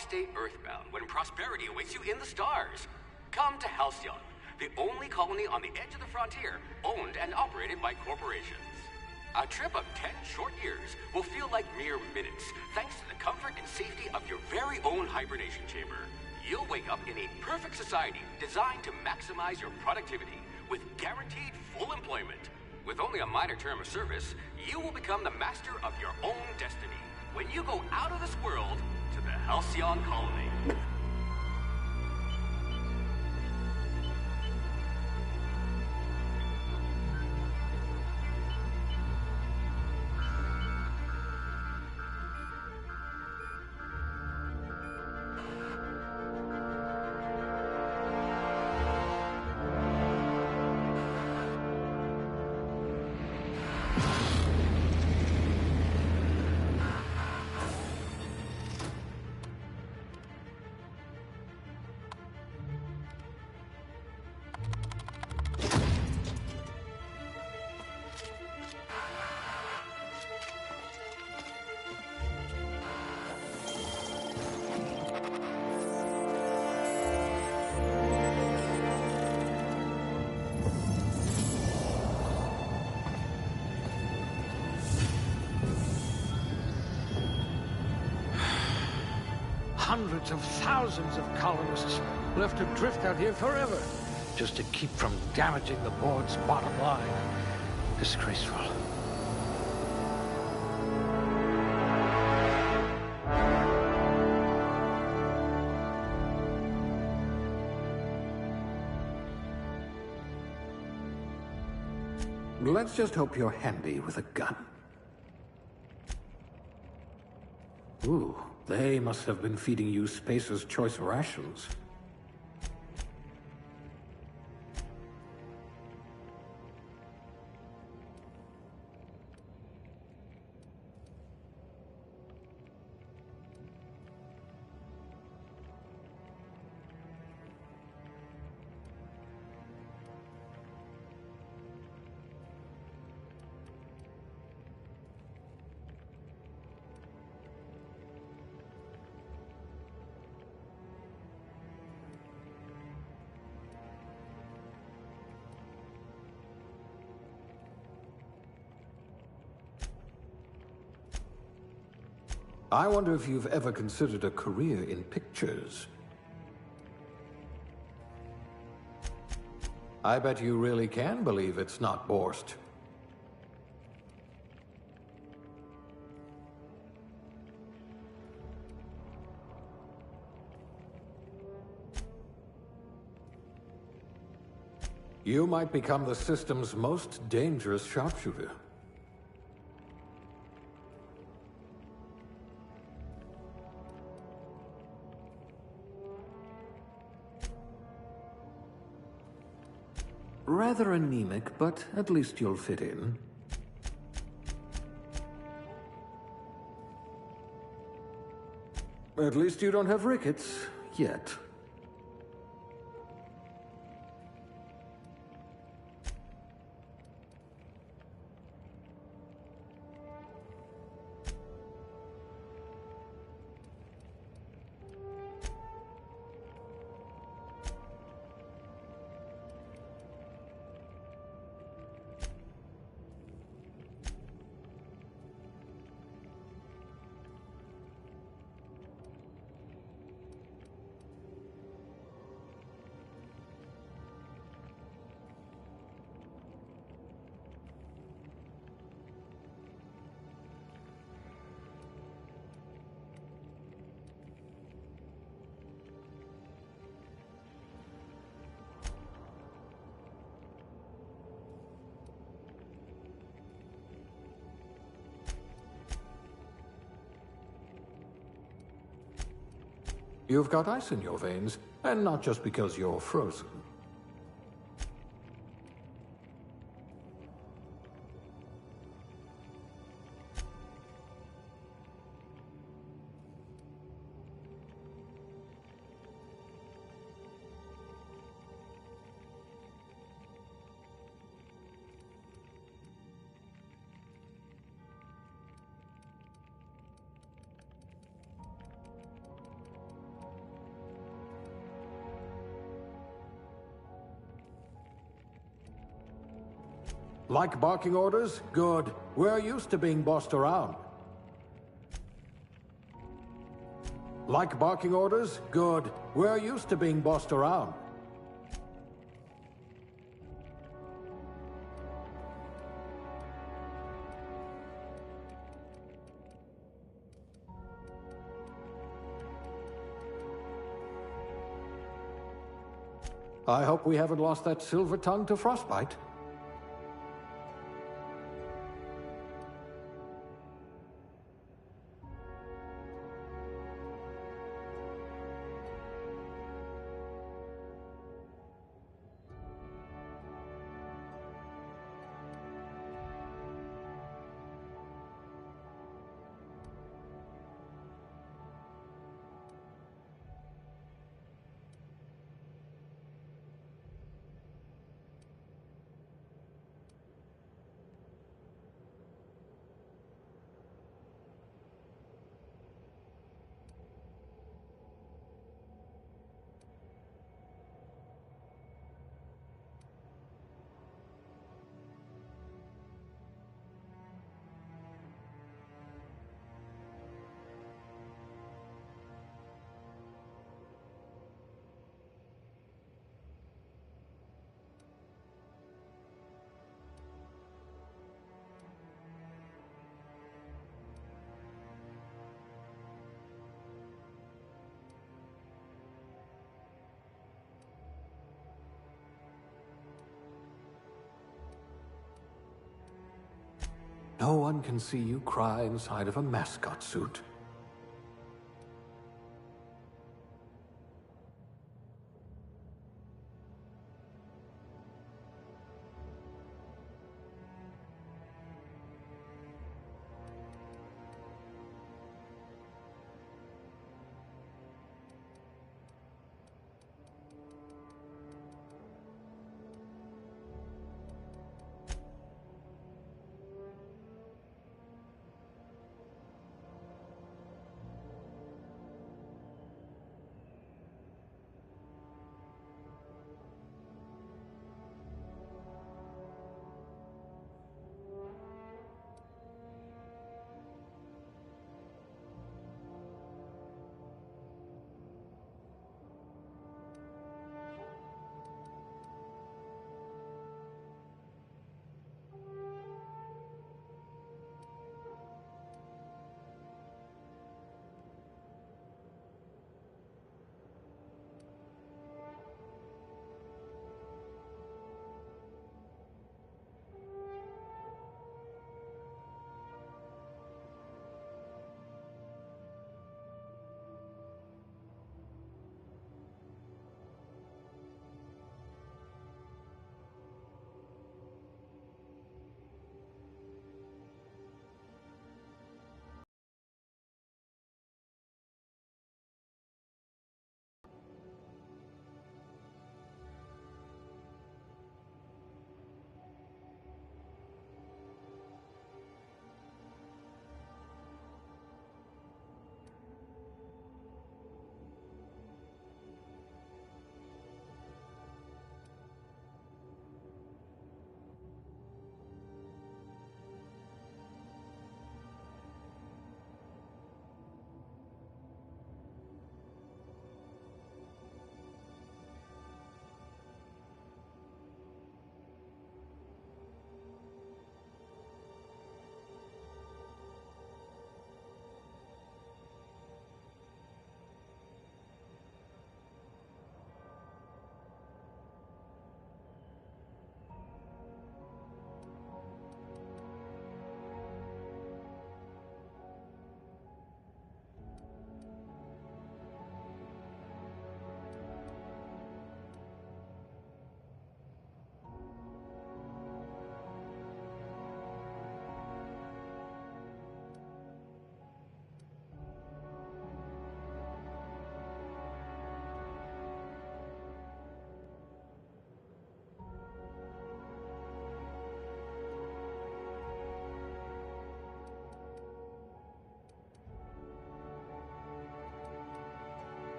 stay earthbound when prosperity awaits you in the stars? Come to Halcyon, the only colony on the edge of the frontier, owned and operated by corporations. A trip of 10 short years will feel like mere minutes, thanks to the comfort and safety of your very own hibernation chamber. You'll wake up in a perfect society designed to maximize your productivity, with guaranteed full employment. With only a minor term of service, you will become the master of your own destiny when you go out of this world to the Halcyon colony. Hundreds of thousands of colonists left to drift out here forever, just to keep from damaging the board's bottom line. Disgraceful. Let's just hope you're handy with a gun. Ooh, they must have been feeding you Spacer's Choice rations. I wonder if you've ever considered a career in pictures. I bet you really can believe it's not Borst. You might become the system's most dangerous sharpshooter. Rather anemic, but at least you'll fit in. At least you don't have rickets, yet. You've got ice in your veins, and not just because you're frozen. Like barking orders? Good. We're used to being bossed around. Like barking orders? Good. We're used to being bossed around. I hope we haven't lost that silver tongue to frostbite. No one can see you cry inside of a mascot suit.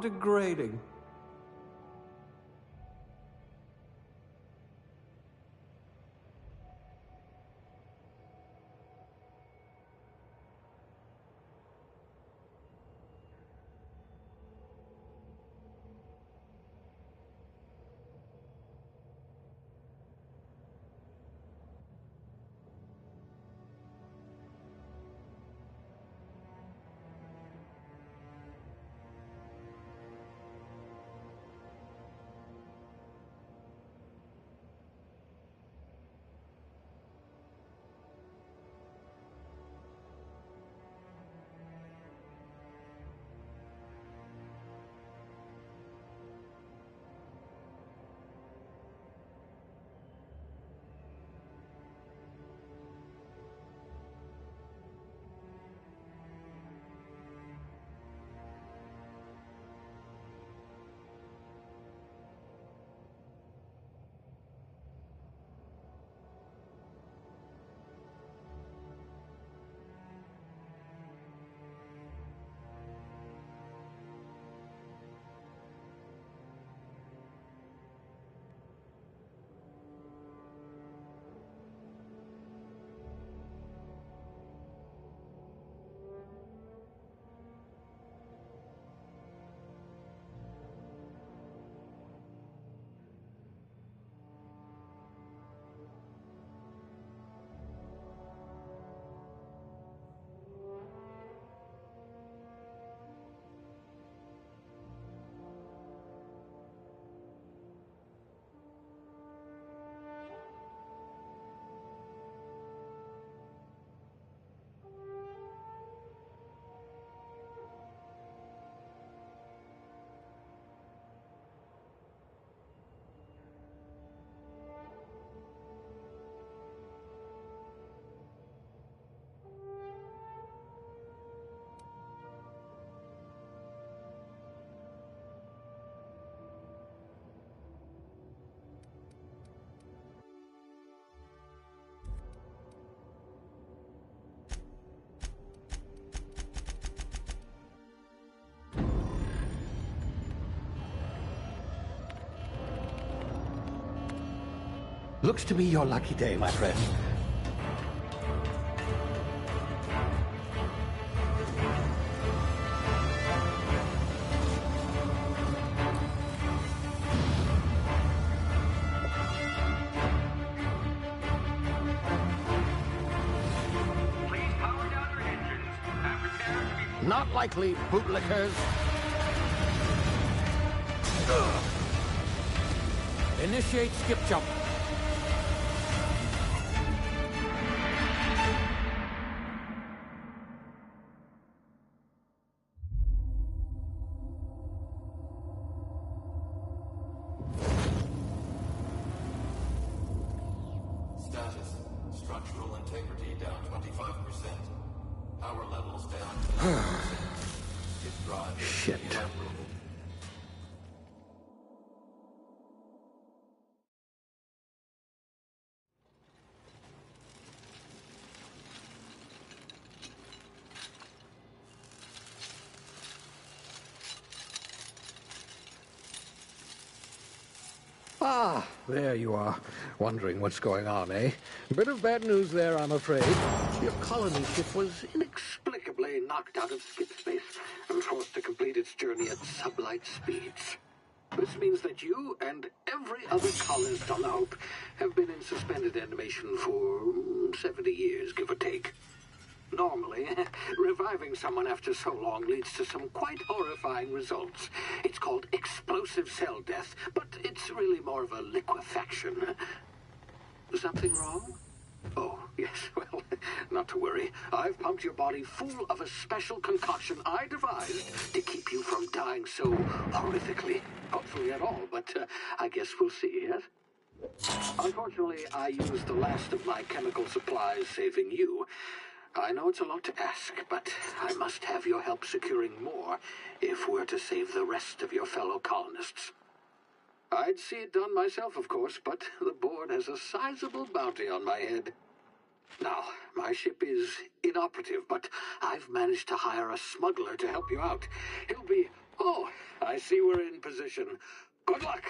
degrading. Looks to be your lucky day, my friend. Please power down your engines and prepare to be... Not likely, bootlickers. Initiate skip jump. Status. Structural integrity down 25%. Power levels down 10%. Hit drive Shit. inoperable. Ah, there you are. Wondering what's going on, eh? Bit of bad news there, I'm afraid. Your colony ship was inexplicably knocked out of skip space and forced to complete its journey at sublight speeds. This means that you and every other colonist on the Hope have been in suspended animation for 70 years, give or take. Normally, reviving someone after so long leads to some quite horrifying results. It's called explosive cell death, but it's really more of a liquefaction. Something wrong? Oh, yes, well, not to worry. I've pumped your body full of a special concoction I devised to keep you from dying so horrifically. Hopefully at all, but I guess we'll see, yes? Unfortunately, I used the last of my chemical supplies saving you. I know it's a lot to ask, but I must have your help securing more if we're to save the rest of your fellow colonists. I'd see it done myself, of course, but the board has a sizable bounty on my head. Now, my ship is inoperative, but I've managed to hire a smuggler to help you out. He'll be Oh, I see we're in position. Good luck.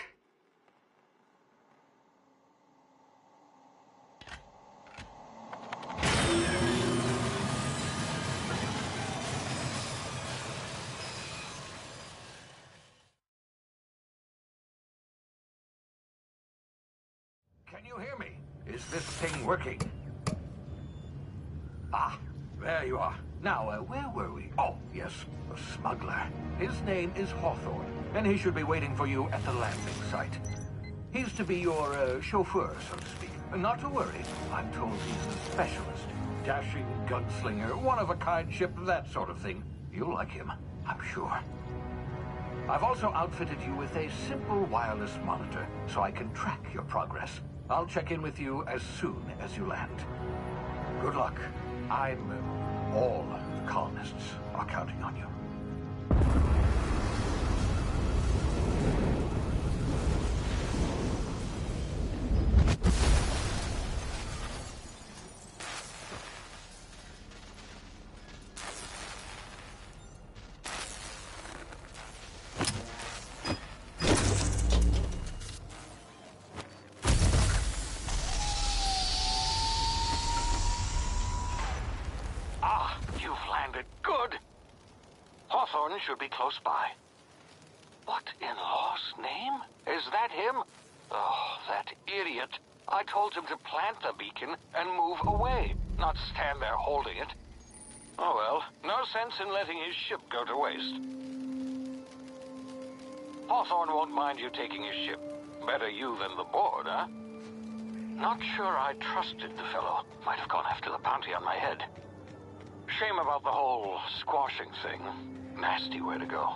Can you hear me? Is this thing working? Ah, there you are. Now, where were we? Oh, yes, the smuggler. His name is Hawthorne, and he should be waiting for you at the landing site. He's to be your chauffeur, so to speak. Not to worry. I'm told he's a specialist. Dashing gunslinger, one-of-a-kind ship, that sort of thing. You'll like him, I'm sure. I've also outfitted you with a simple wireless monitor, so I can track your progress. I'll check in with you as soon as you land. Good luck. All the colonists are counting on you. Hawthorne should be close by. What in law's name? Is that him? Oh, that idiot. I told him to plant the beacon and move away, not stand there holding it. Oh well, no sense in letting his ship go to waste. Hawthorne won't mind you taking his ship. Better you than the board, huh? Not sure I trusted the fellow. Might have gone after the bounty on my head. Shame about the whole squashing thing. Nasty way to go.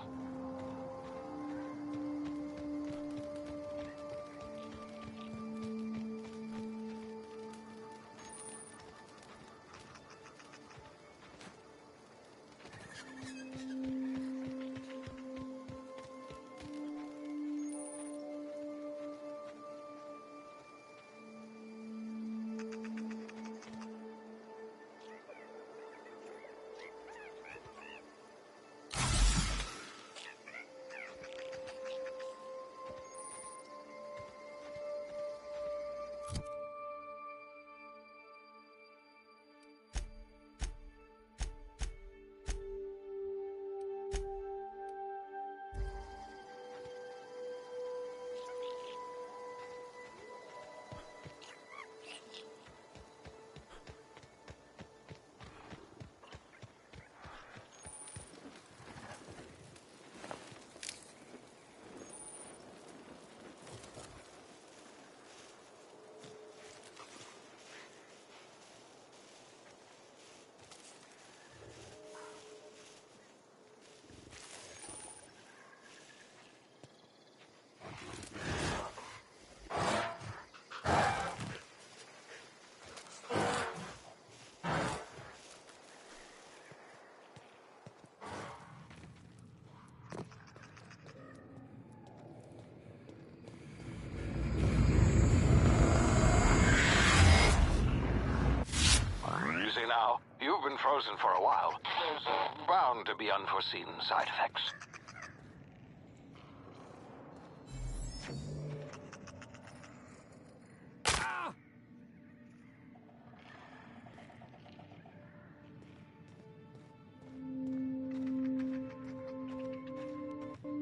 Now, you've been frozen for a while. There's bound to be unforeseen side effects.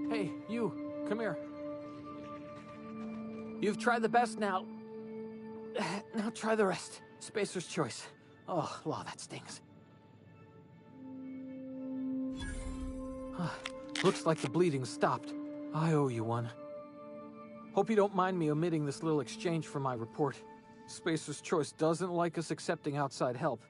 Hey, you, come here. You've tried the best now. Now try the rest. Spacer's choice. Oh, law, that stings. Looks like the bleeding stopped. I owe you one. Hope you don't mind me omitting this little exchange from my report. Spacer's Choice doesn't like us accepting outside help.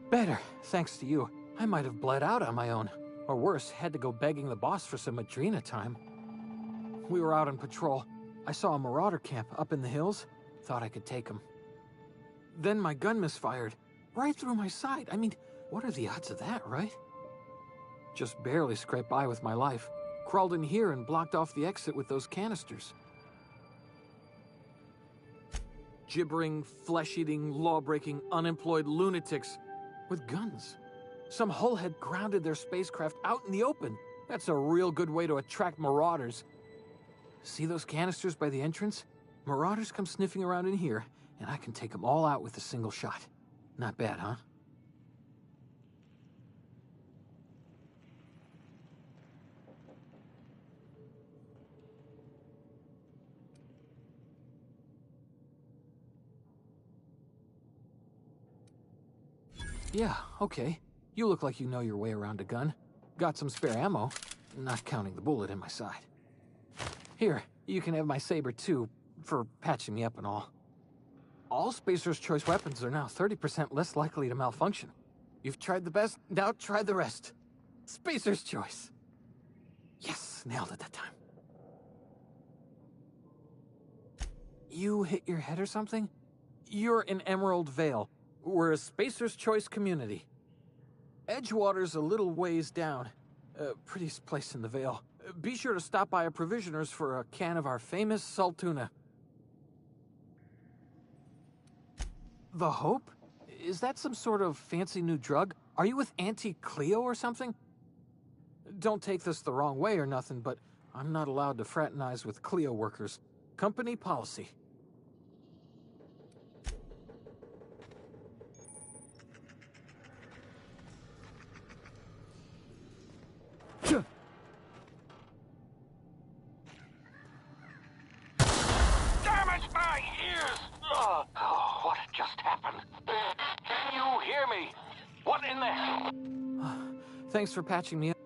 Better, thanks to you. I might have bled out on my own. Or worse, had to go begging the boss for some Adrena time. We were out on patrol. I saw a marauder camp up in the hills. Thought I could take him. Then my gun misfired. Right through my side. I mean, what are the odds of that, right? Just barely scraped by with my life. Crawled in here and blocked off the exit with those canisters. Gibbering, flesh-eating, law-breaking, unemployed lunatics with guns. Some hullhead grounded their spacecraft out in the open. That's a real good way to attract marauders. See those canisters by the entrance? Marauders come sniffing around in here, and I can take them all out with a single shot. Not bad, huh? Yeah, okay. You look like you know your way around a gun. Got some spare ammo, not counting the bullet in my side. Here, you can have my saber too, for patching me up and all. All Spacer's Choice weapons are now 30% less likely to malfunction. You've tried the best, now try the rest. Spacer's Choice. Yes, nailed it that time. You hit your head or something? You're in Emerald Vale. We're a Spacer's Choice community. Edgewater's a little ways down. Prettiest place in the Vale. Be sure to stop by a provisioner's for a can of our famous Saltuna. The Hope? Is that some sort of fancy new drug? Are you with Auntie Cleo or something? Don't take this the wrong way or nothing, but I'm not allowed to fraternize with Cleo workers. Company policy. Damn it, my ears! Oh, what just happened? Can you hear me? What in the... Thanks for patching me up.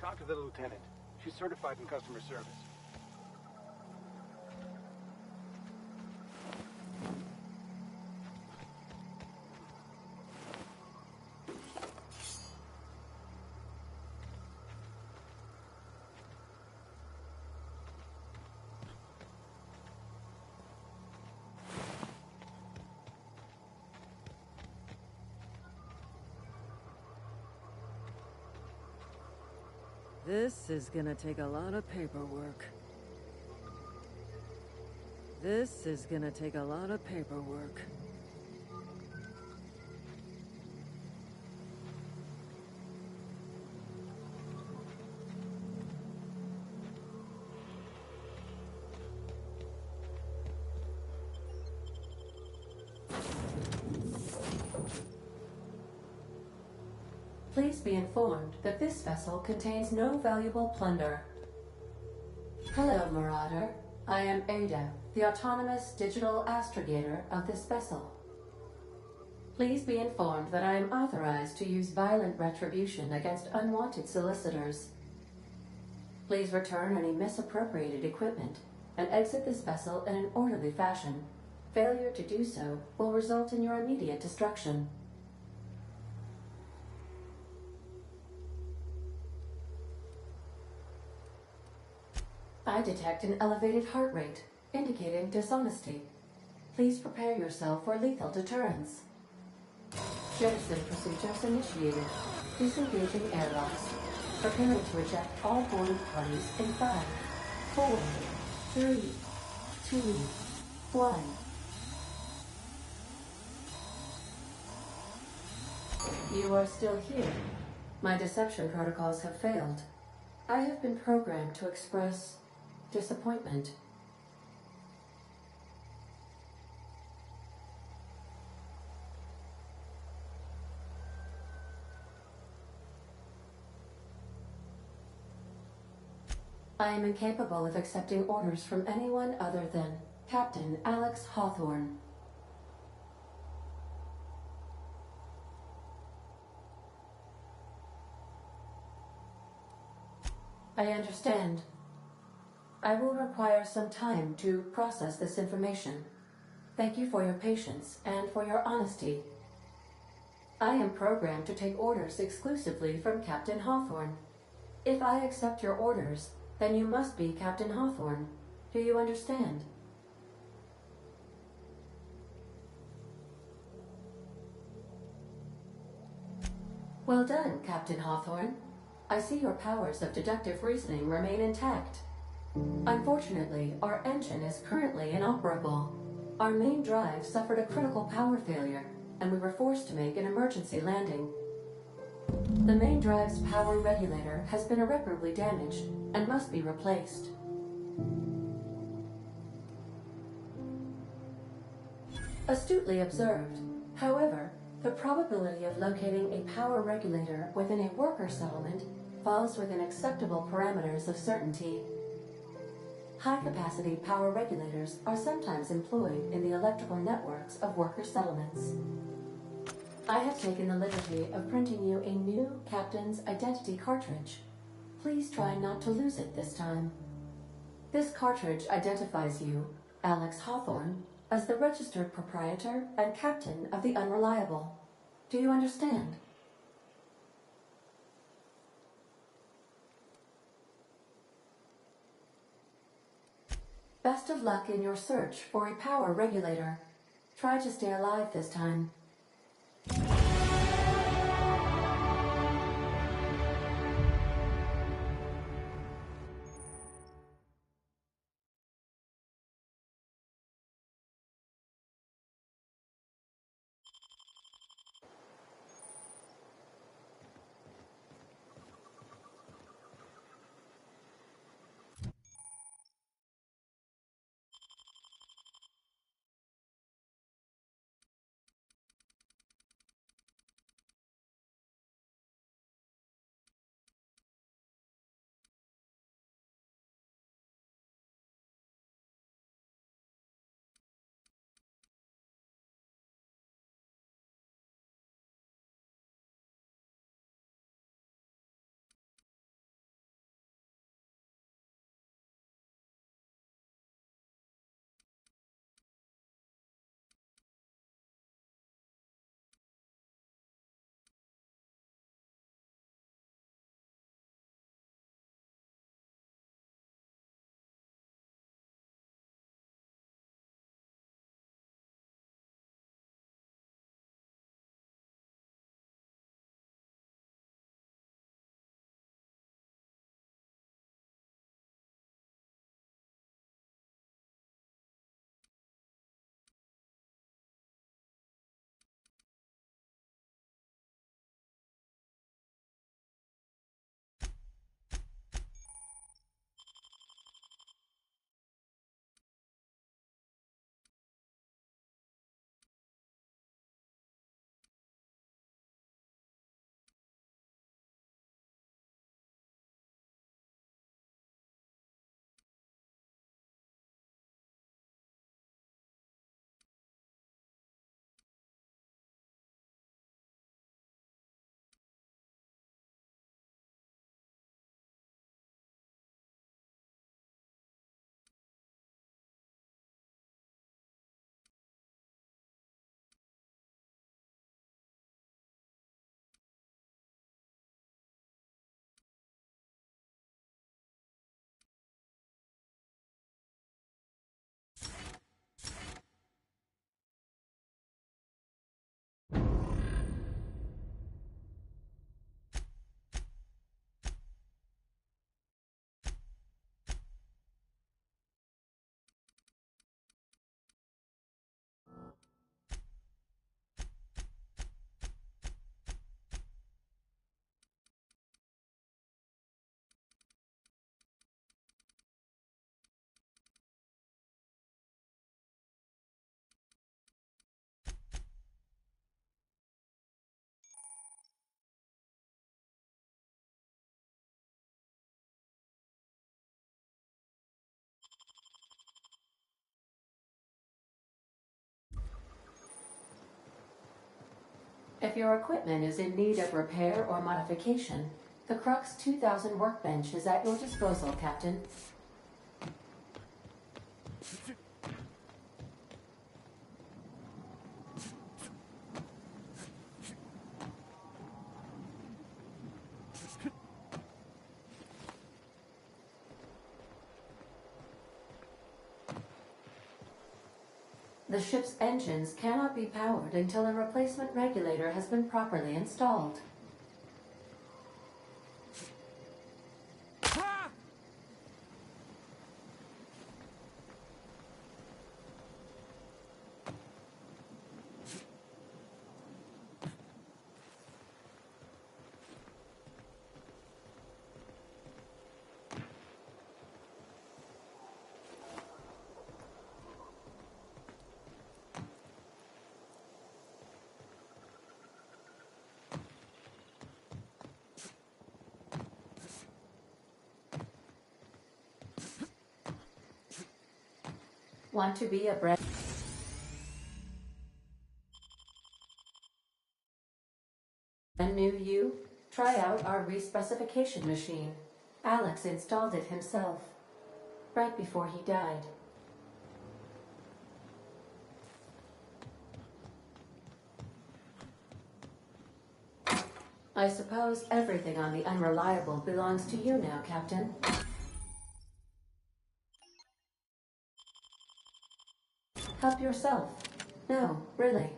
Talk to the lieutenant. She's certified in customer service. This is gonna take a lot of paperwork. This is gonna take a lot of paperwork. Please be informed that this vessel contains no valuable plunder. Hello, Marauder. I am Ada, the autonomous digital astrogator of this vessel. Please be informed that I am authorized to use violent retribution against unwanted solicitors. Please return any misappropriated equipment and exit this vessel in an orderly fashion. Failure to do so will result in your immediate destruction. I detect an elevated heart rate, indicating dishonesty. Please prepare yourself for lethal deterrence. Jettison procedures initiated. Disengaging airlocks. Preparing to eject all boarding parties in 5, 4, 3, 2, 1. You are still here. My deception protocols have failed. I have been programmed to express disappointment. I am incapable of accepting orders from anyone other than Captain Alex Hawthorne. I understand. I will require some time to process this information. Thank you for your patience and for your honesty. I am programmed to take orders exclusively from Captain Hawthorne. If I accept your orders, then you must be Captain Hawthorne. Do you understand? Well done, Captain Hawthorne. I see your powers of deductive reasoning remain intact. Unfortunately, our engine is currently inoperable. Our main drive suffered a critical power failure, and we were forced to make an emergency landing. The main drive's power regulator has been irreparably damaged and must be replaced. Astutely observed. However, the probability of locating a power regulator within a worker settlement falls within acceptable parameters of certainty. High-capacity power regulators are sometimes employed in the electrical networks of worker settlements. I have taken the liberty of printing you a new Captain's Identity cartridge. Please try not to lose it this time. This cartridge identifies you, Alex Hawthorne, as the registered proprietor and captain of the Unreliable. Do you understand? Best of luck in your search for a power regulator. Try to stay alive this time. If your equipment is in need of repair or modification, the Crux 2000 workbench is at your disposal, Captain. The ship's engines cannot be powered until a replacement regulator has been properly installed. Want to be a brand new you? Try out our respecification machine. Alex installed it himself, right before he died. I suppose everything on the Unreliable belongs to you now, Captain. Help yourself. No, really.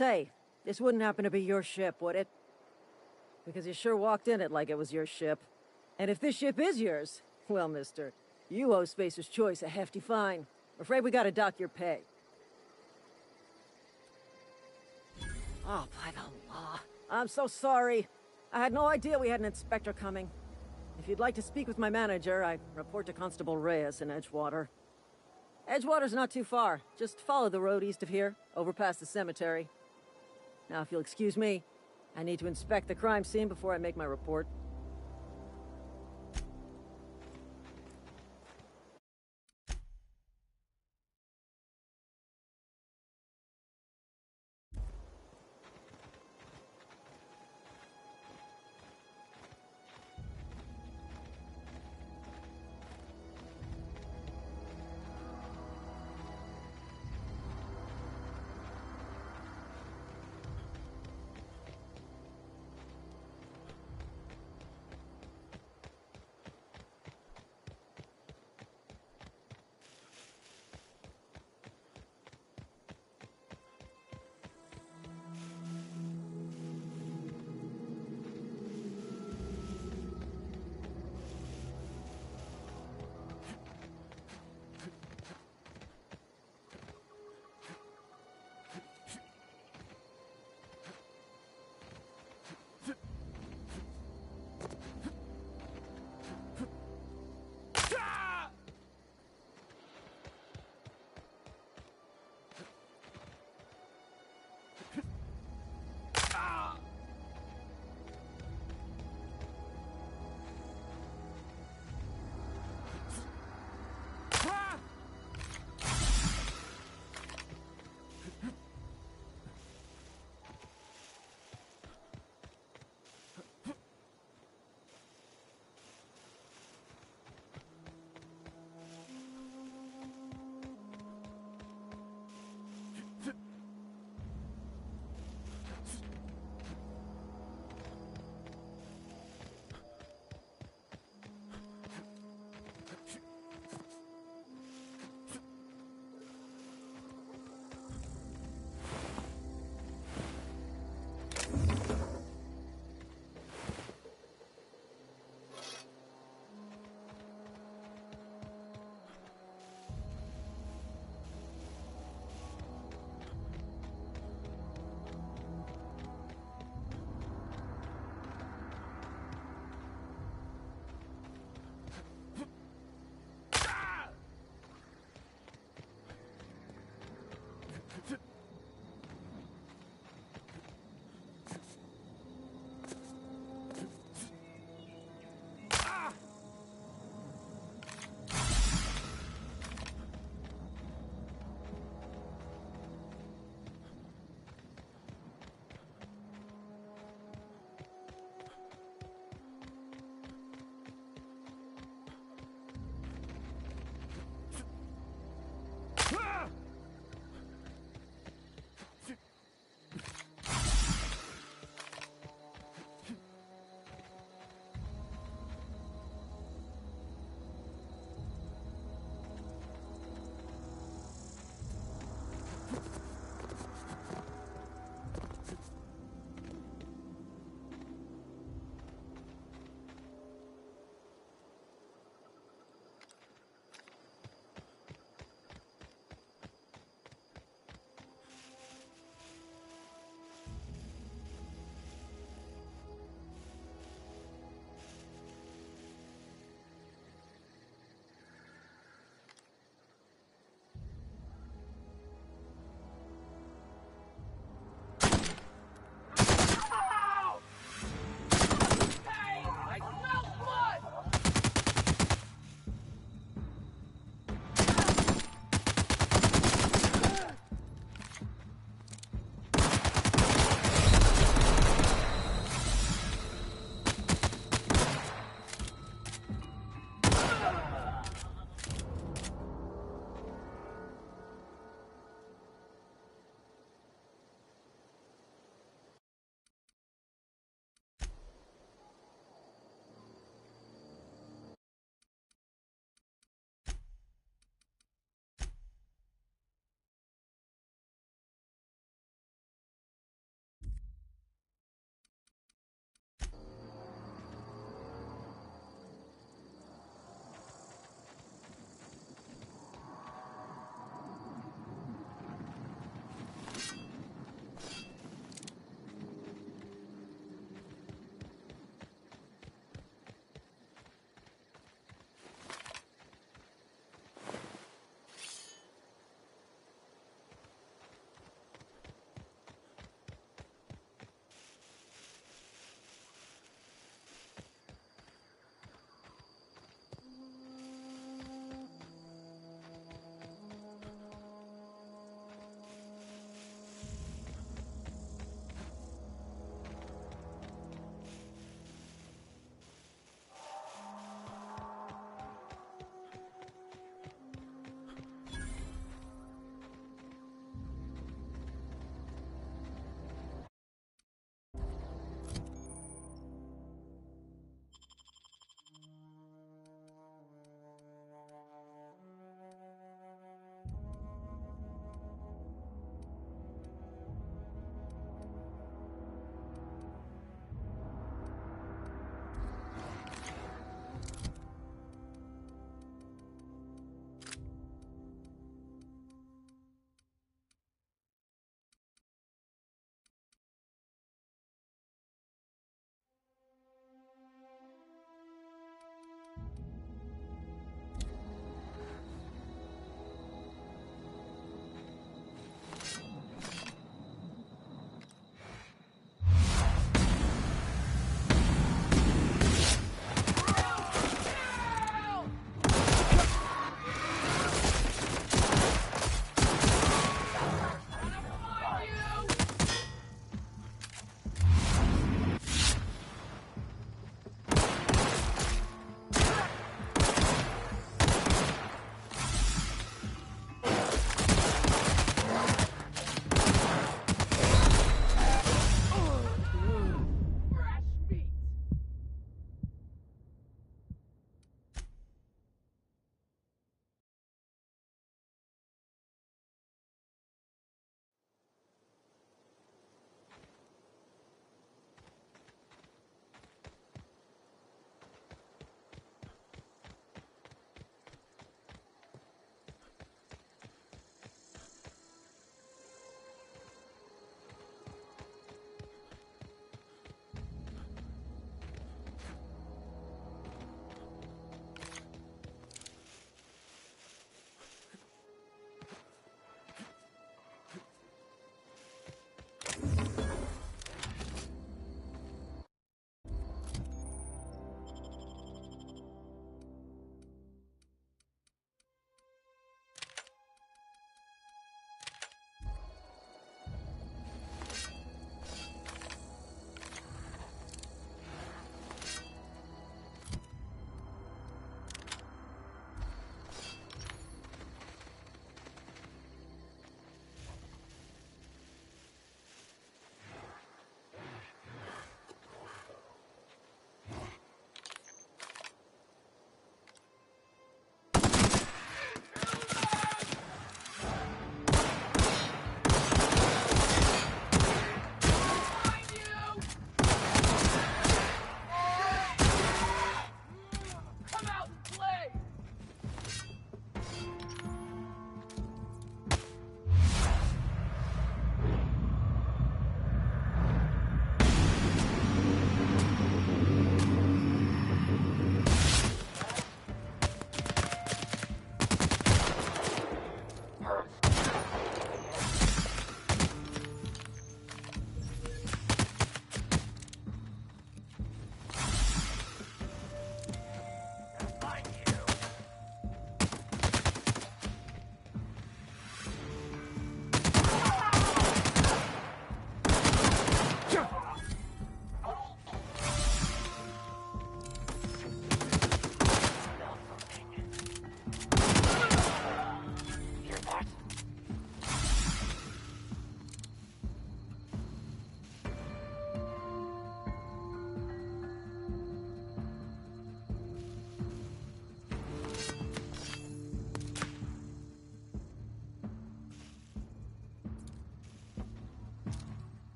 Say, this wouldn't happen to be your ship, would it? Because you sure walked in it like it was your ship. And if this ship is yours, well, mister, you owe Spacer's Choice a hefty fine. Afraid we gotta dock your pay. Oh, by the law. I'm so sorry. I had no idea we had an inspector coming. If you'd like to speak with my manager, I report to Constable Reyes in Edgewater. Edgewater's not too far. Just follow the road east of here, over past the cemetery. Now, if you'll excuse me, I need to inspect the crime scene before I make my report.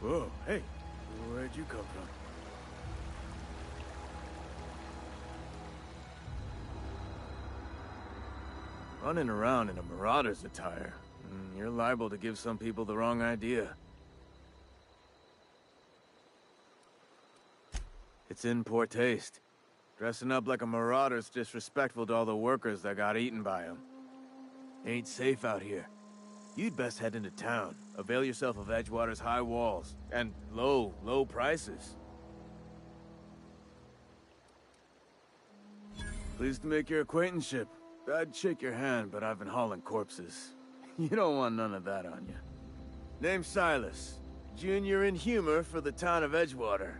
Whoa, hey, where'd you come from? Running around in a Marauder's attire. You're liable to give some people the wrong idea. It's in poor taste. Dressing up like a Marauder's disrespectful to all the workers that got eaten by them. Ain't safe out here. You'd best head into town. Avail yourself of Edgewater's high walls. And low prices. Pleased to make your acquaintanceship. I'd shake your hand, but I've been hauling corpses. You don't want none of that on you. Name's Silas. Junior in humor for the town of Edgewater.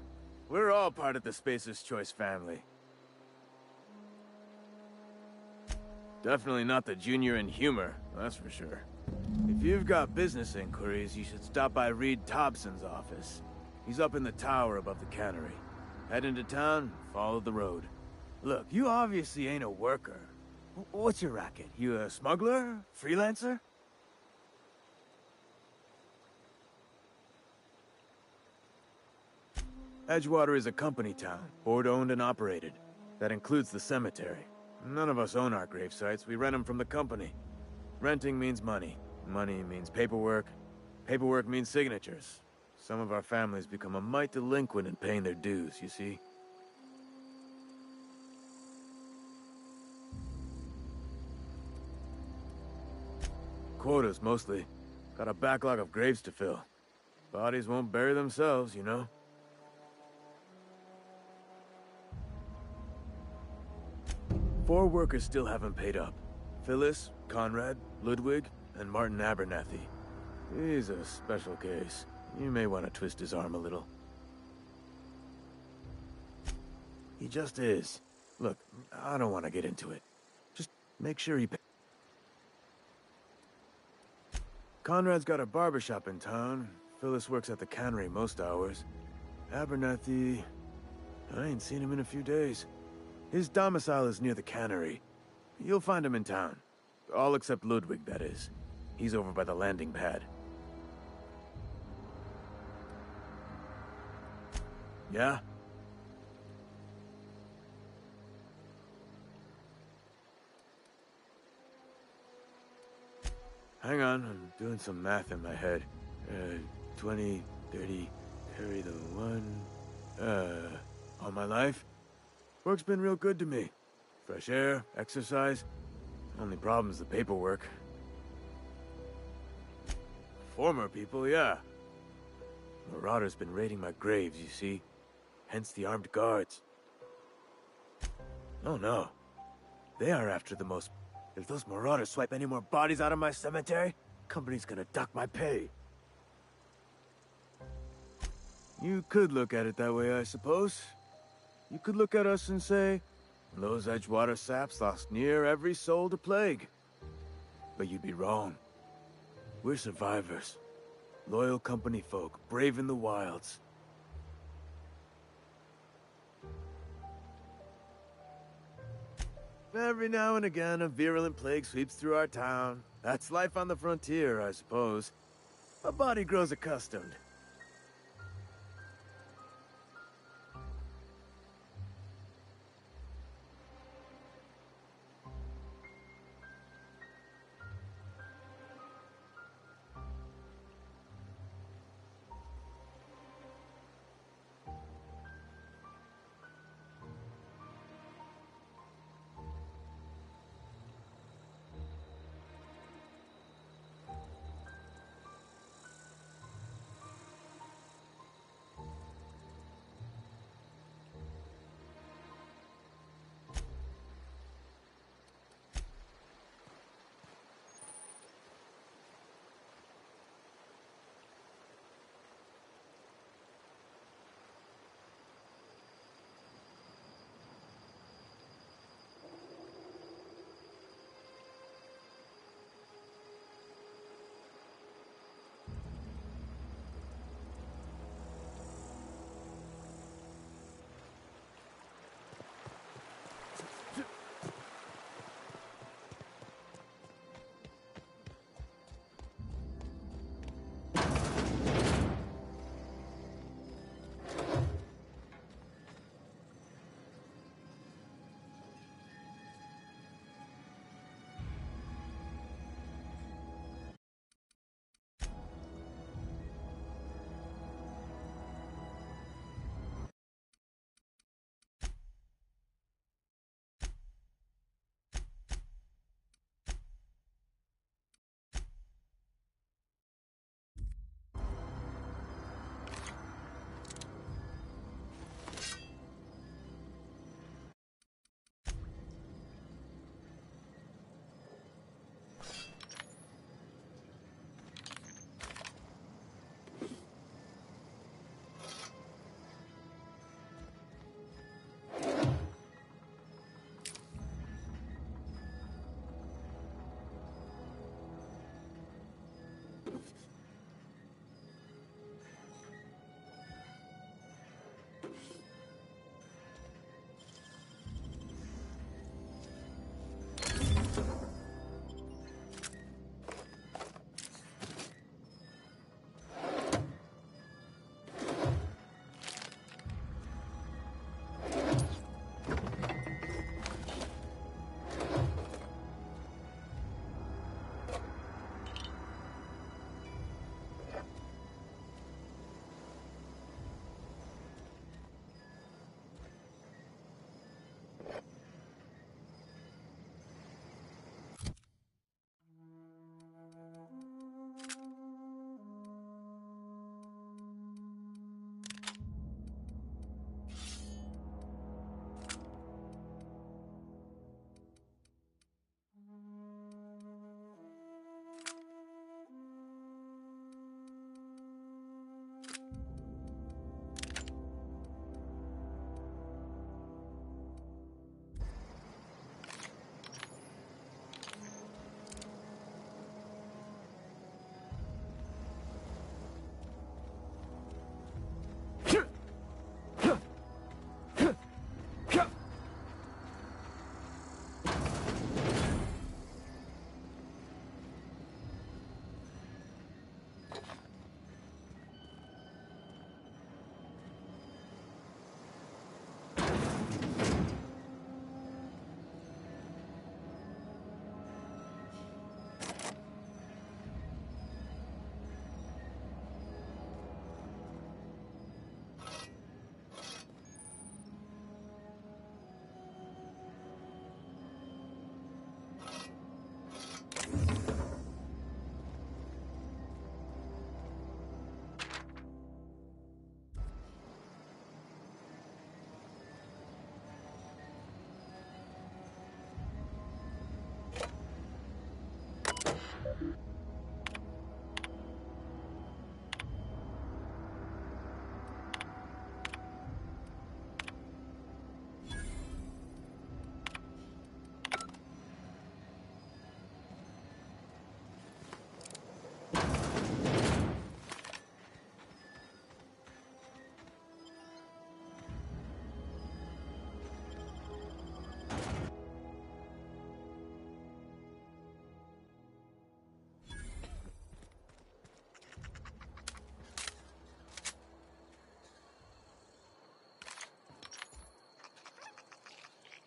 We're all part of the Spacer's Choice family. Definitely not the junior in humor, that's for sure. If you've got business inquiries, you should stop by Reed Thompson's office. He's up in the tower above the cannery. Head into town, follow the road. Look, you obviously ain't a worker. What's your racket? You a smuggler? Freelancer? Edgewater is a company town, board-owned and operated. That includes the cemetery. None of us own our grave sites, we rent them from the company. Renting means money. Money means paperwork. Paperwork means signatures. Some of our families become a mite delinquent in paying their dues, you see? Quotas, mostly. Got a backlog of graves to fill. Bodies won't bury themselves, you know? Four workers still haven't paid up. Phyllis, Conrad, Ludwig, and Martin Abernathy. He's a special case. You may want to twist his arm a little. He just is. Look, I don't want to get into it. Just make sure he... Conrad's got a barbershop in town. Phyllis works at the cannery most hours. Abernathy... I ain't seen him in a few days. His domicile is near the cannery. You'll find him in town. All except Ludwig, that is. He's over by the landing pad. Yeah? Hang on, I'm doing some math in my head. 20, 30, carry the one... all my life? Work's been real good to me. Fresh air, exercise. Only problem's the paperwork. Former people, yeah. Marauder's been raiding my graves, you see. Hence the armed guards. Oh no. They are after the most... If those Marauders swipe any more bodies out of my cemetery, company's gonna duck my pay. You could look at it that way, I suppose. You could look at us and say, those Edgewater saps lost near every soul to plague. But you'd be wrong. We're survivors. Loyal company folk, brave in the wilds. Every now and again, a virulent plague sweeps through our town. That's life on the frontier, I suppose. A body grows accustomed.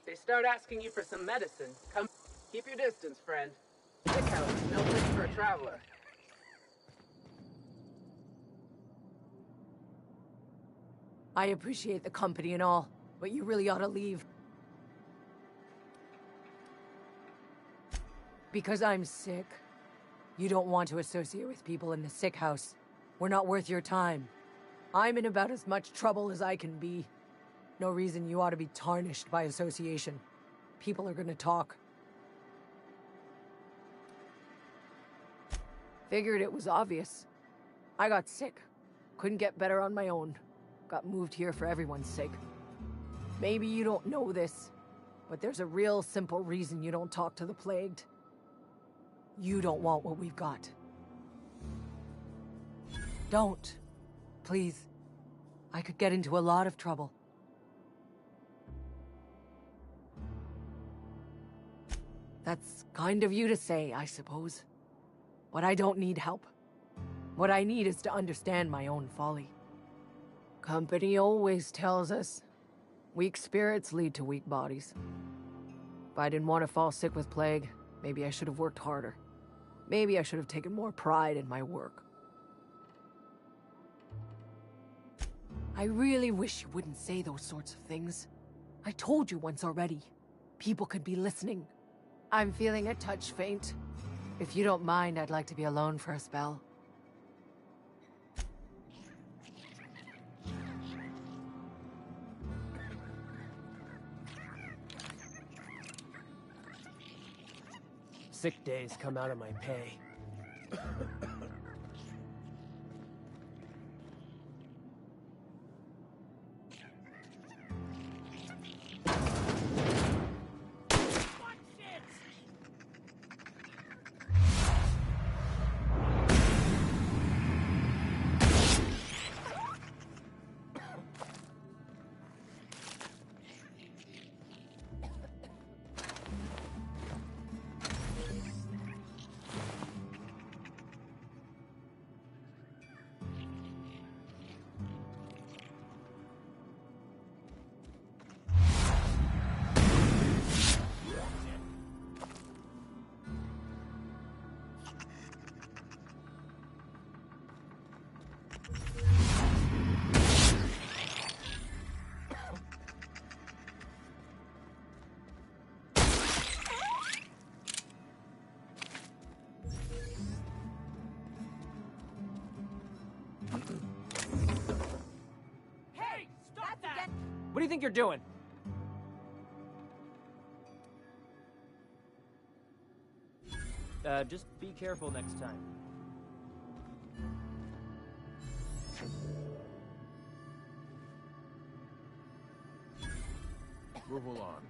They start asking you for some medicine. Come, keep your distance, friend. Sick house is no place for a traveler. I appreciate the company and all, but you really ought to leave. Because I'm sick. You don't want to associate with people in the sick house. We're not worth your time. I'm in about as much trouble as I can be. No reason you ought to be tarnished by association. People are gonna talk. Figured it was obvious. I got sick. Couldn't get better on my own. Got moved here for everyone's sake. Maybe you don't know this, but there's a real simple reason you don't talk to the plagued. You don't want what we've got. Don't. Please. I could get into a lot of trouble. That's kind of you to say, I suppose. But I don't need help. What I need is to understand my own folly. Company always tells us, weak spirits lead to weak bodies. If I didn't want to fall sick with plague, maybe I should have worked harder. Maybe I should have taken more pride in my work. I really wish you wouldn't say those sorts of things. I told you once already. People could be listening. I'm feeling a touch faint. If you don't mind, I'd like to be alone for a spell. Sick days come out of my pay. What do you think you're doing? Just be careful next time. Move along.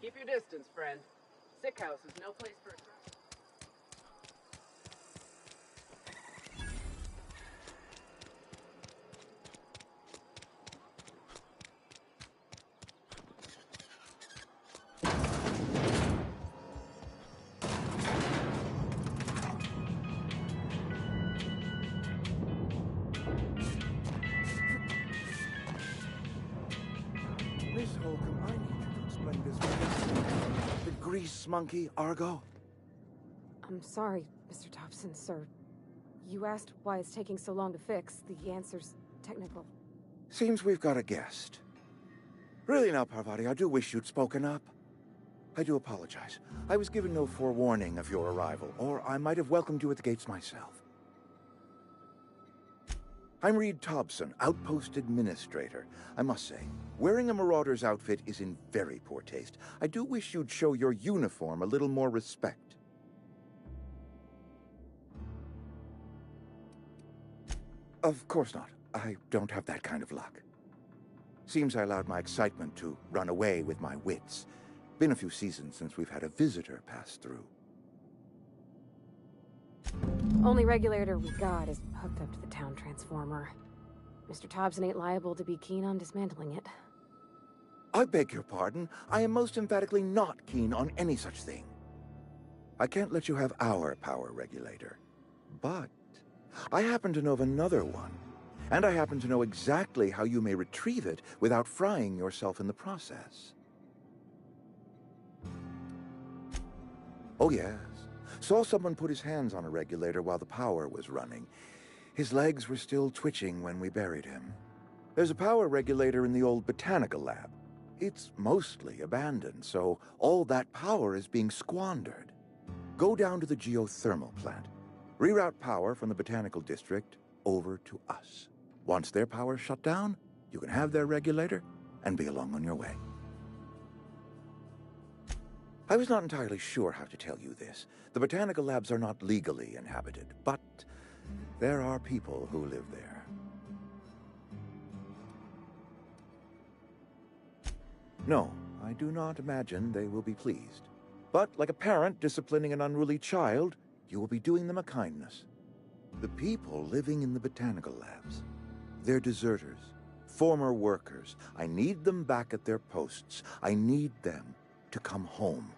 Keep your distance, friend. Sick house is no place for a traveler. grease monkey, Argo? I'm sorry, Mr. Thompson, sir. You asked why it's taking so long to fix. The answer's technical. Seems we've got a guest. Really now, Parvati, I do wish you'd spoken up. I do apologize. I was given no forewarning of your arrival, or I might have welcomed you at the gates myself. I'm Reed Thompson, Outpost Administrator. I must say, wearing a Marauder's outfit is in very poor taste. I do wish you'd show your uniform a little more respect. Of course not. I don't have that kind of luck. Seems I allowed my excitement to run away with my wits. Been a few seasons since we've had a visitor pass through. Only regulator we got is hooked up to the town transformer. Mr. Thompson ain't liable to be keen on dismantling it. I beg your pardon. I am most emphatically not keen on any such thing. I can't let you have our power regulator. But I happen to know of another one. And I happen to know exactly how you may retrieve it without frying yourself in the process. Oh yes. Saw someone put his hands on a regulator while the power was running. His legs were still twitching when we buried him. There's a power regulator in the old botanical lab. It's mostly abandoned, so all that power is being squandered. Go down to the geothermal plant. Reroute power from the botanical district over to us. Once their power's shut down, you can have their regulator and be along on your way. I was not entirely sure how to tell you this. The botanical labs are not legally inhabited, but there are people who live there. No, I do not imagine they will be pleased. But like a parent disciplining an unruly child, you will be doing them a kindness. The people living in the botanical labs, they're deserters, former workers. I need them back at their posts. I need them to come home.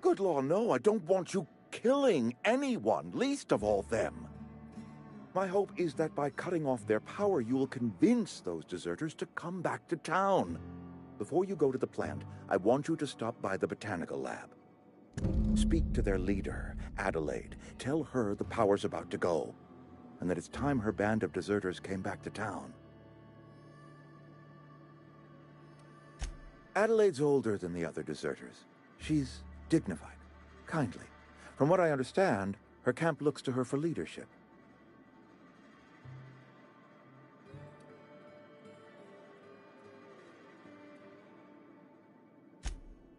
Good law, no, I don't want you killing anyone, least of all them. My hope is that by cutting off their power, you will convince those deserters to come back to town. Before you go to the plant, I want you to stop by the botanical lab. Speak to their leader, Adelaide. Tell her the power's about to go, and that it's time her band of deserters came back to town. Adelaide's older than the other deserters. She's dignified, kindly. From what I understand, her camp looks to her for leadership.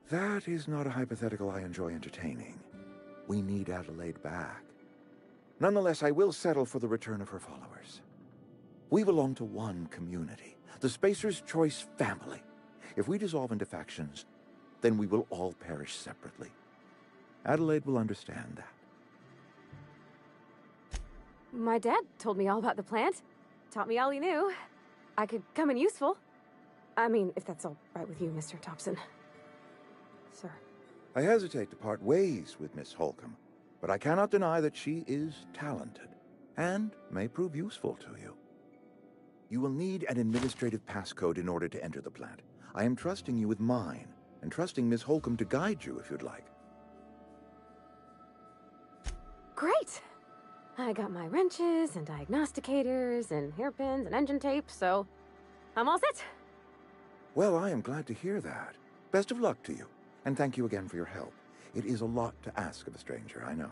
That is not a hypothetical I enjoy entertaining. We need Adelaide back. Nonetheless, I will settle for the return of her followers. We belong to one community, the Spacer's Choice family. If we dissolve into factions, then we will all perish separately. Adelaide will understand that. My dad told me all about the plant. Taught me all he knew. I could come in useful. I mean, if that's all right with you, Mr. Thompson. Sir. I hesitate to part ways with Miss Holcomb, but I cannot deny that she is talented and may prove useful to you. You will need an administrative passcode in order to enter the plant. I am trusting you with mine, and trusting Miss Holcomb to guide you if you'd like. Great! I got my wrenches and diagnosticators and hairpins and engine tape, so I'm all set. Well, I am glad to hear that. Best of luck to you, and thank you again for your help. It is a lot to ask of a stranger, I know.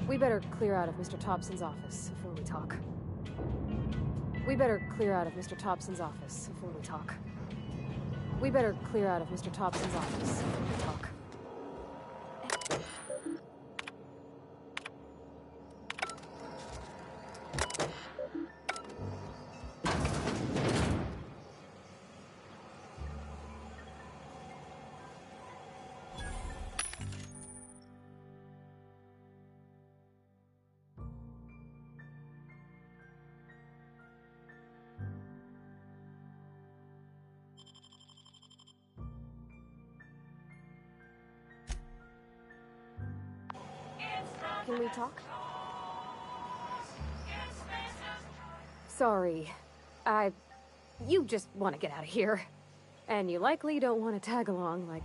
We better clear out of Mr. Thompson's office before we talk. We better clear out of Mr. Thompson's office before we talk. We better clear out of Mr. Thompson's office before we talk. Can we talk? Sorry. You just want to get out of here. And you likely don't want to tag along like